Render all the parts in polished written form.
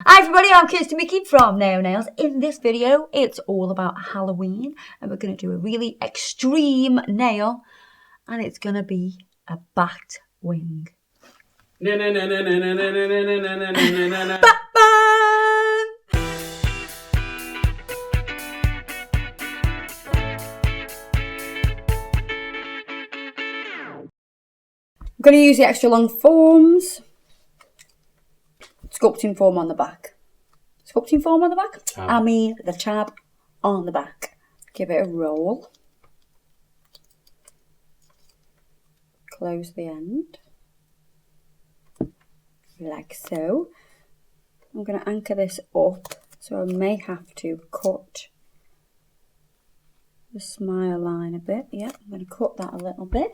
Hi everybody, I'm Kirsty from Naio Nails. In this video, it's all about Halloween, and we're going to do a really extreme nail, and it's going to be a bat wing. Batman! I'm going to use the extra long forms. Sculpting form on the back. Sculpting form on the back? I mean the tab on the back. Give it a roll. Close the end. Like so. I'm going to anchor this up, so I may have to cut the smile line a bit. Yeah, I'm going to cut that a little bit.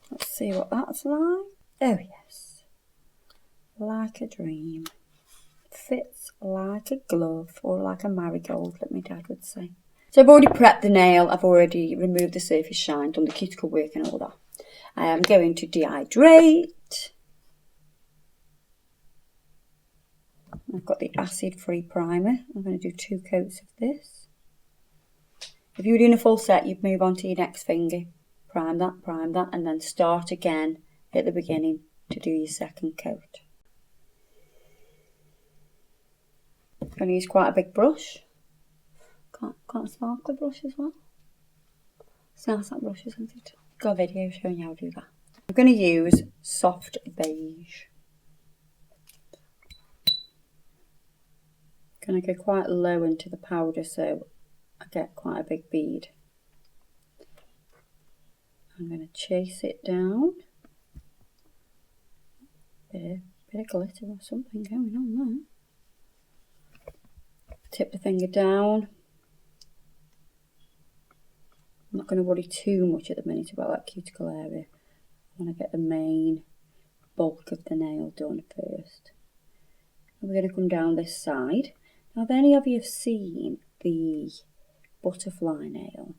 Let's see what that's like. Oh yes, like a dream. Fits like a glove, or like a marigold, like my dad would say. So I've already prepped the nail, I've already removed the surface shine, done the cuticle work and all that. I am going to dehydrate. I've got the acid-free primer. I'm going to do 2 coats of this. If you were doing a full set, you'd move on to your next finger. Prime that, and then start again at the beginning to do your second coat. I'm going to use quite a big brush. Can't sparkle brush as well. Smells like brush, isn't it? Got a video showing you how to do that. I'm going to use soft beige. Going to go quite low into the powder so I get quite a big bead. I'm going to chase it down. Bit of glitter or something going on there. Tip the finger down. I'm not going to worry too much at the minute about that cuticle area. I want to get the main bulk of the nail done first. And we're going to come down this side. Now, if any of you have seen the butterfly nail,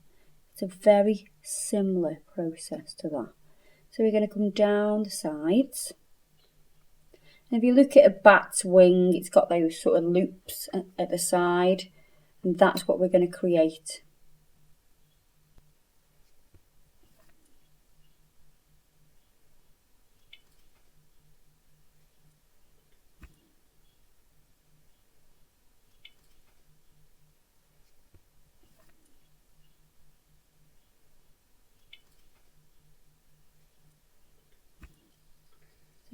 it's a very similar process to that. So we're going to come down the sides. And if you look at a bat's wing, it's got those sort of loops at the side, and that's what we're going to create.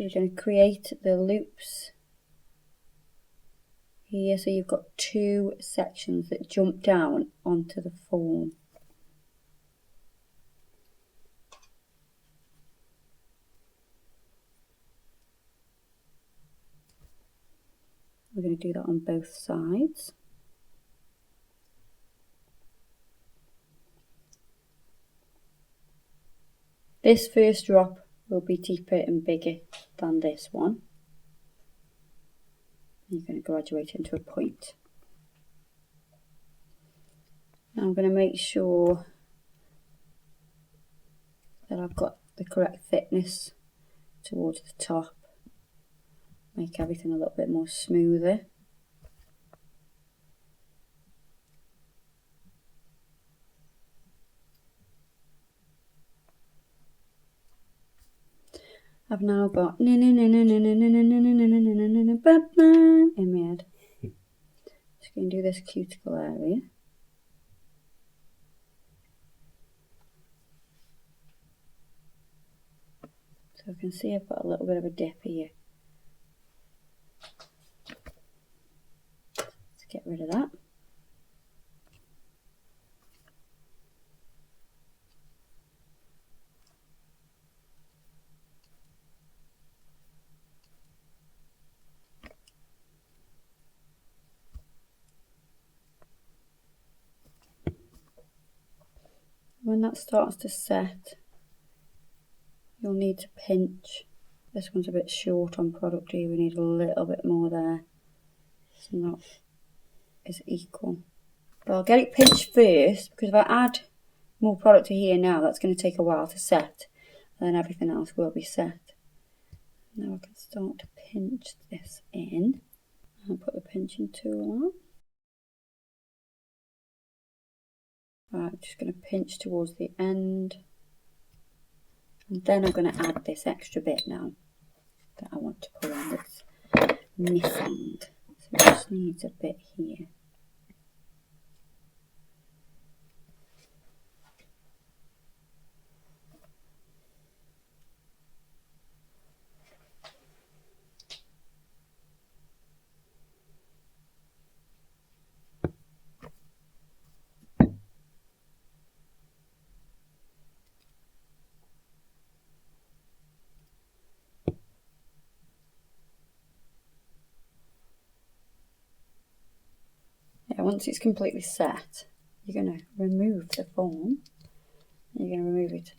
You're going to create the loops here, so you've got 2 sections that jump down onto the form. We're going to do that on both sides. This first drop will be deeper and bigger than this one. You're going to graduate into a point. Now I'm going to make sure that I've got the correct thickness towards the top. Make everything a little bit more smoother. I've now got Batman in my head. Just going to do this cuticle area. So I can see I've got a little bit of a dip here. Let's get rid of that. When that starts to set, you'll need to pinch. This one's a bit short on product here, we need a little bit more there. It's not as equal. But I'll get it pinched first, because if I add more product to here now. That's going to take a while to set, and then everything else will be set. Now I can start to pinch this in. I'll put the pinching tool on. Right, I'm just going to pinch towards the end. And then I'm going to add this extra bit now that I want to put on that's missing. So it just needs a bit here. Once it's completely set, you're going to remove the form. You're going to remove it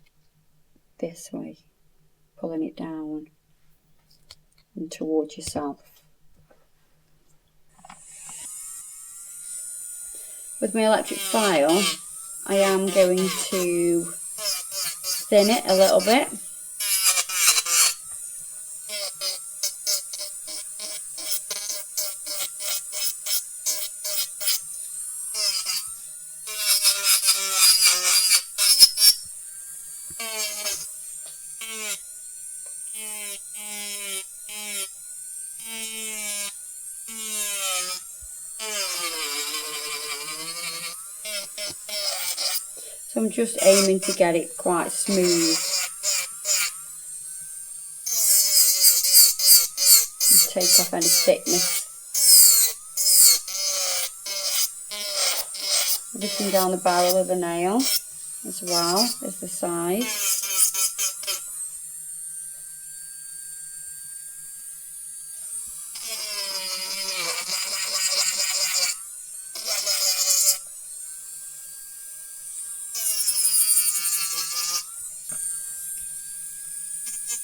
this way, pulling it down and towards yourself. With my electric file, I am going to thin it a little bit. So I'm just aiming to get it quite smooth. And take off any thickness. Looking down the barrel of the nail as well as the side.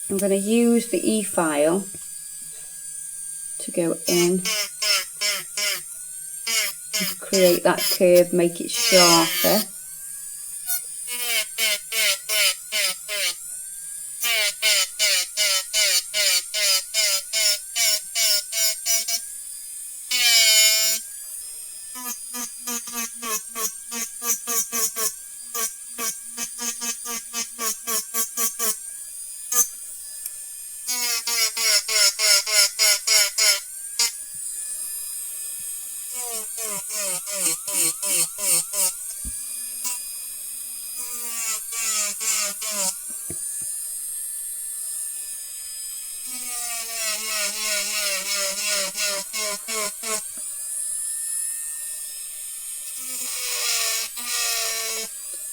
I'm going to use the E-file to go in and create that curve, make it sharper.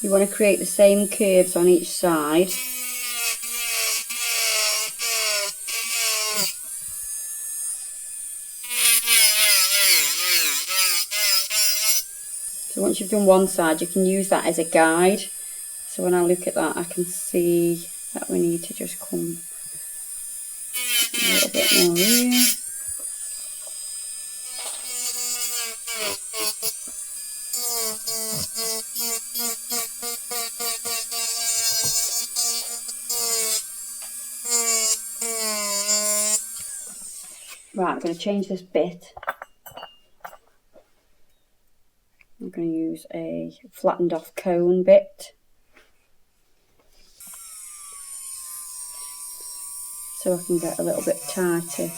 You want to create the same curves on each side. So once you've done one side, you can use that as a guide. So when I look at that, I can see that we need to just come a little bit more here. Right, I'm going to change this bit. I'm going to use a flattened off cone bit. So I can get a little bit tighter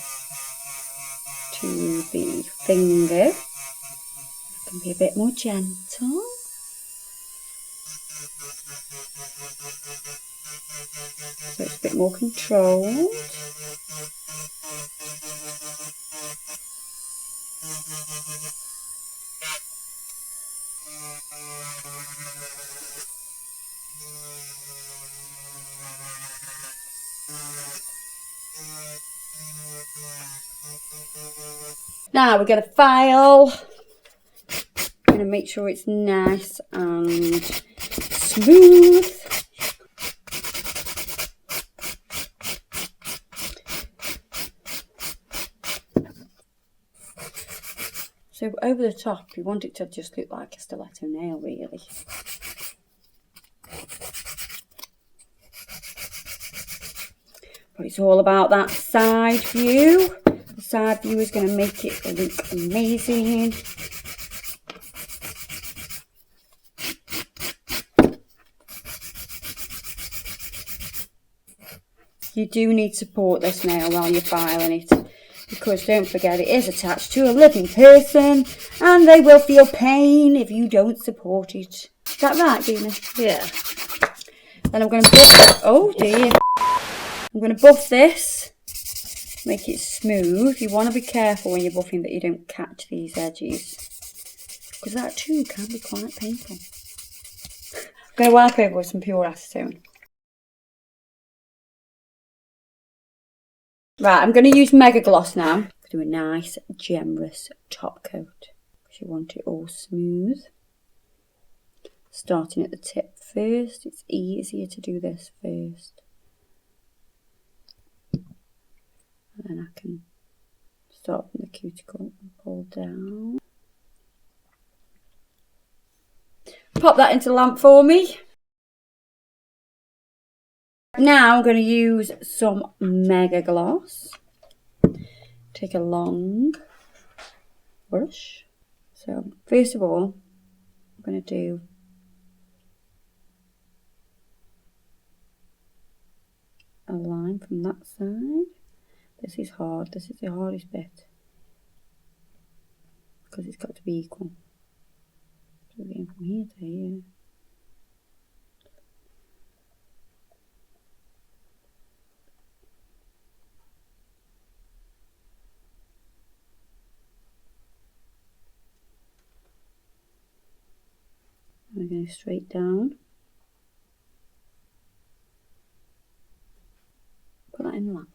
to the finger. I can be a bit more gentle. So it's a bit more controlled. Now we're going to file. I'm going to make sure it's nice and smooth. So over the top, you want it to just look like a stiletto nail, really. But it's all about that side view. The side view is going to make it look amazing. You do need to support this nail while you're filing it, because don't forget it is attached to a living person and they will feel pain if you don't support it. Is that right, Dina? Yeah. Then I'm going to buff, oh dear, I'm going to buff this, make it smooth. You want to be careful when you're buffing that you don't catch these edges, because that too can be quite painful. I'm going to wipe over with some pure acetone. Right, I'm going to use Mega Gloss now. Do a nice, generous top coat, because you want it all smooth. Starting at the tip first, it's easier to do this first. And then I can start from the cuticle and pull down. Pop that into the lamp for me. Now I'm going to use some Mega Gloss. Take a long brush. So first of all, I'm going to do a line from that side. This is hard. This is the hardest bit, because it's got to be equal. So we're going from here to here. We're going straight down. Put that in the lamp.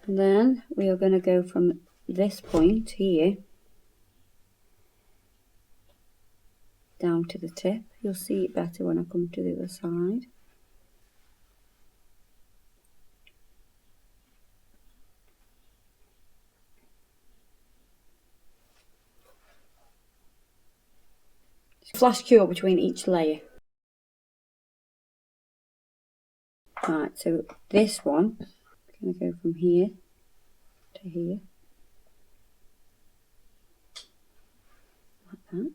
And then we are going to go from this point here down to the tip. You'll see it better when I come to the other side. Flash cure between each layer. Right, so this one, I'm going to go from here to here, like that.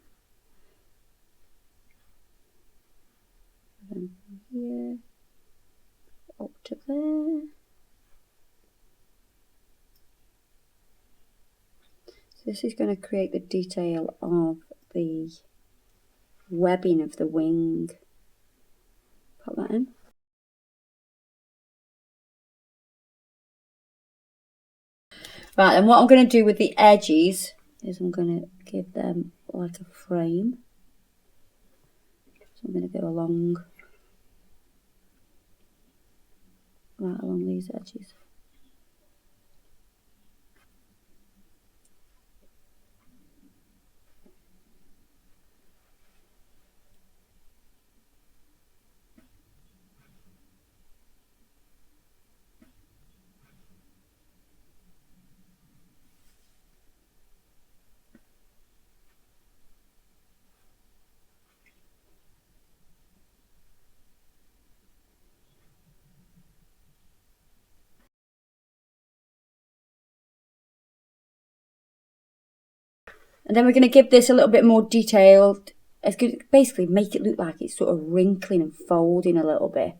And then from here up to there. So this is going to create the detail of the webbing of the wing. Put that in. Right, and what I'm going to do with the edges is I'm going to give them like a frame. So I'm going to go along, right along these edges. And then we're going to give this a little bit more detailed. It's going to basically make it look like it's sort of wrinkling and folding a little bit.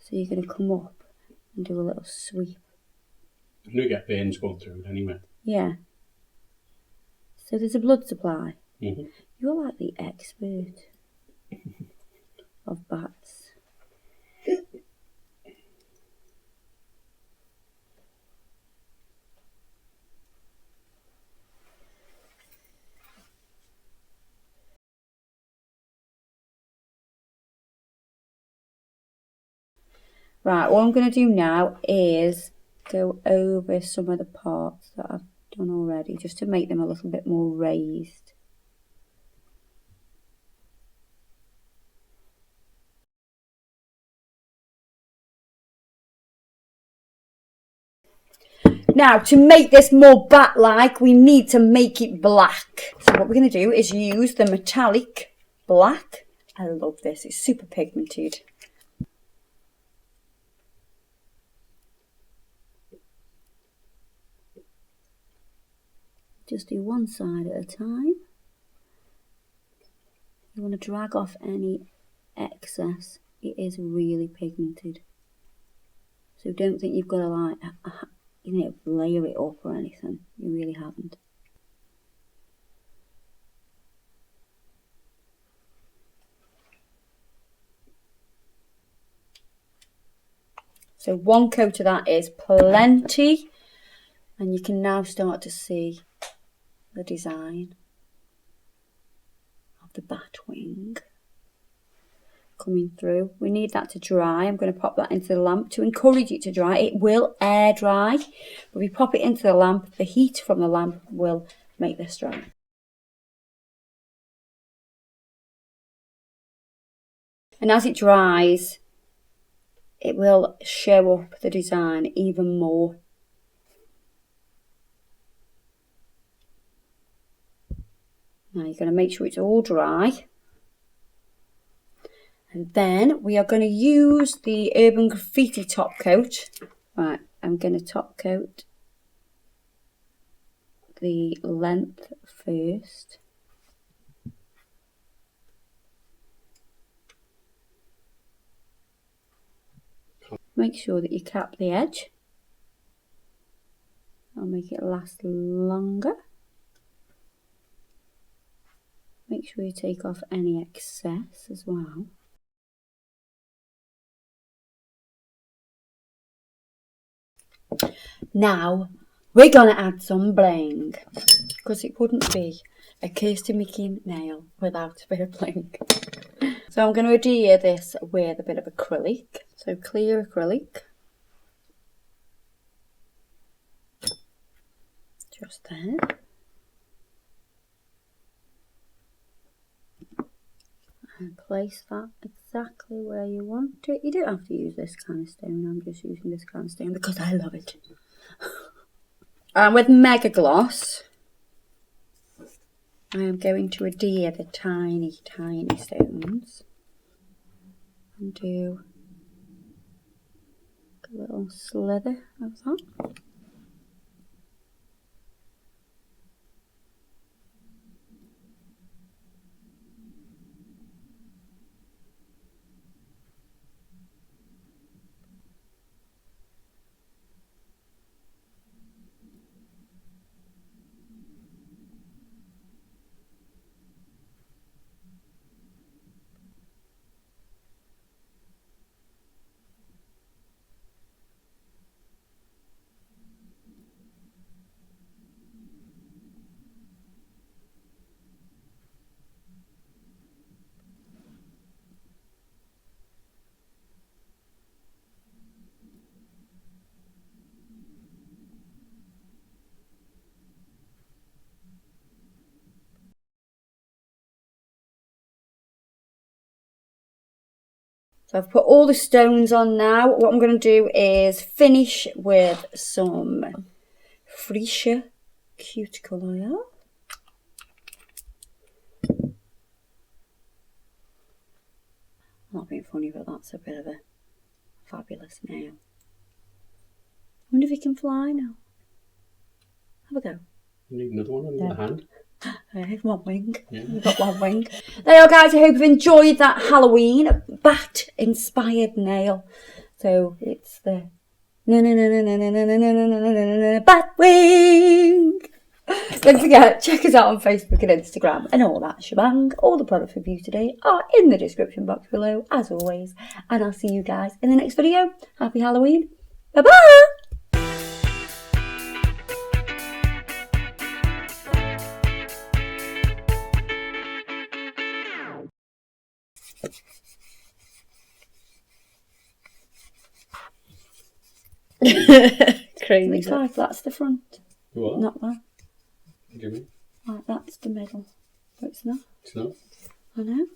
So you're going to come up and do a little sweep. I knew you get veins going through it anyway. Yeah. So there's a blood supply. Mm-hmm. You're like the expert of bats. Right, what I'm going to do now is go over some of the parts that I've done already, just to make them a little bit more raised. Now, to make this more bat-like, we need to make it black. So what we're going to do is use the metallic black. I love this, it's super pigmented. just do one side at a time. You want to drag off any excess. It is really pigmented. So don't think you've got to like, layer it up or anything. You really haven't. So one coat of that is plenty. And you can now start to see the design of the bat wing coming through. We need that to dry. I'm going to pop that into the lamp to encourage it to dry. It will air dry, but if you pop it into the lamp, the heat from the lamp will make this dry. And as it dries, it will show up the design even more. Now you're going to make sure it's all dry. And then we are going to use the Urban Graffiti top coat. Right, I'm going to top coat the length first. Make sure that you cap the edge. That'll make it last longer. Make sure you take off any excess as well. Now we're going to add some bling, because it wouldn't be a Kirsty making nail without a bit of bling. So I'm going to adhere this with a bit of acrylic, so clear acrylic, just there. And place that exactly where you want it. You don't have to use this kind of stone, I'm just using this kind of stone because I love it. And with Mega Gloss, I am going to adhere the tiny, tiny stones and do a little slither of that. So I've put all the stones on now. What I'm going to do is finish with some Freesia cuticle oil. Not being funny, but that's a bit of a fabulous nail. I wonder if he can fly now. Have a go. You need another one on the hand. One wing. Yeah. We've got one wing. There you are, guys. I hope you've enjoyed that Halloween bat inspired nail. So it's the bat wing. Don't forget, check us out on Facebook and Instagram and all that shebang. All the product reviews today are in the description box below, as always. And I'll see you guys in the next video. Happy Halloween. Bye bye. Crazy. Looks like that's the front. What? Not that. What do you mean? Like that's the middle. But it's not. It's not? I know.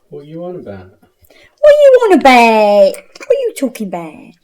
What are you on about? What are you on about? What are you talking about?